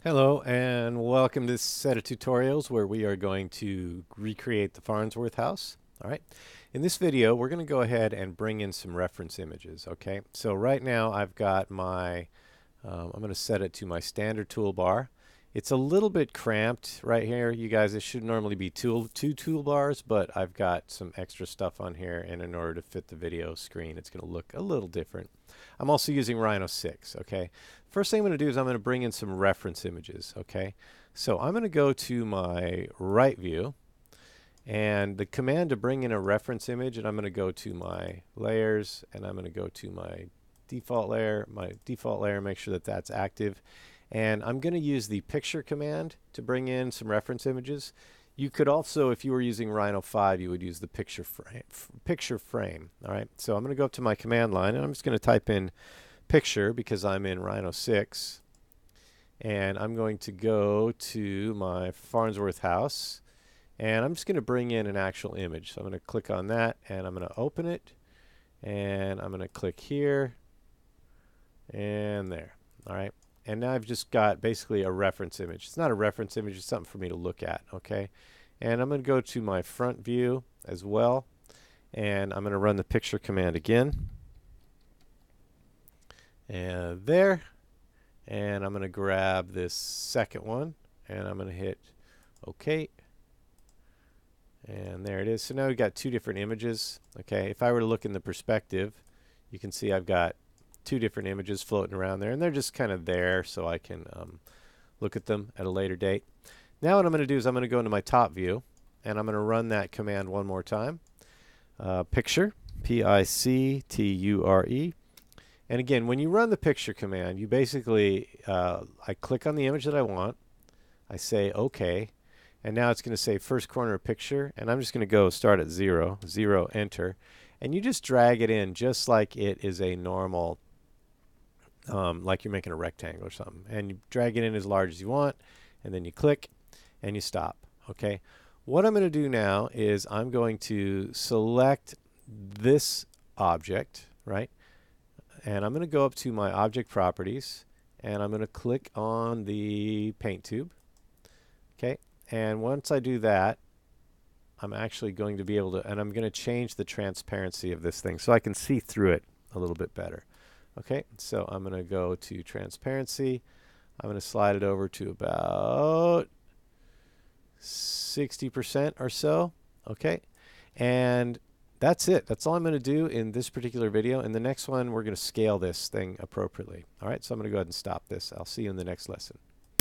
Hello and welcome to this set of tutorials where we are going to recreate the Farnsworth house. All right. In this video, we're going to go ahead and bring in some reference images. Okay. So right now I've got my, I'm going to set it to my standard toolbar. It's a little bit cramped right here. You guys, it should normally be two toolbars, but I've got some extra stuff on here, and in order to fit the video screen, it's going to look a little different. I'm also using Rhino 6. Okay. First thing I'm going to do is I'm going to bring in some reference images. Okay. So I'm going to go to my right view, and the command to bring in a reference image, and I'm going to go to my layers, and I'm going to go to my default layer, make sure that that's active. And I'm going to use the picture command to bring in some reference images. You could also, if you were using Rhino 5, you would use the picture frame. All right. So I'm going to go up to my command line, and I'm just going to type in picture because I'm in Rhino 6. And I'm going to go to my Farnsworth house, and I'm just going to bring in an actual image. So I'm going to click on that, and I'm going to open it, and I'm going to click here and there. All right. And now I've just got basically a reference image. It's not a reference image, it's something for me to look at, okay? And I'm going to go to my front view as well, and I'm going to run the picture command again. And there. And I'm going to grab this second one, and I'm going to hit OK. And there it is. So now we've got two different images, okay? If I were to look in the perspective, you can see I've got two different images floating around there, and they're just kind of there so I can look at them at a later date. Now what I'm going to do is I'm going to go into my top view, and I'm going to run that command one more time. Picture, P-I-C-T-U-R-E. And again, when you run the picture command, you basically, I click on the image that I want, I say OK, and now it's going to say first corner of picture, and I'm just going to go start at 0, enter, and you just drag it in just like it is a normal, like you're making a rectangle or something. And you drag it in as large as you want, and then you click, and you stop. Okay. What I'm going to do now is I'm going to select this object, right? And I'm going to go up to my object properties, and I'm going to click on the paint tube. Okay. And once I do that, I'm actually going to be able to, and I'm going to change the transparency of this thing so I can see through it a little bit better. Okay, so I'm going to go to transparency. I'm going to slide it over to about 60% or so. Okay, and that's it. That's all I'm going to do in this particular video. In the next one, we're going to scale this thing appropriately. All right, so I'm going to go ahead and stop this. I'll see you in the next lesson.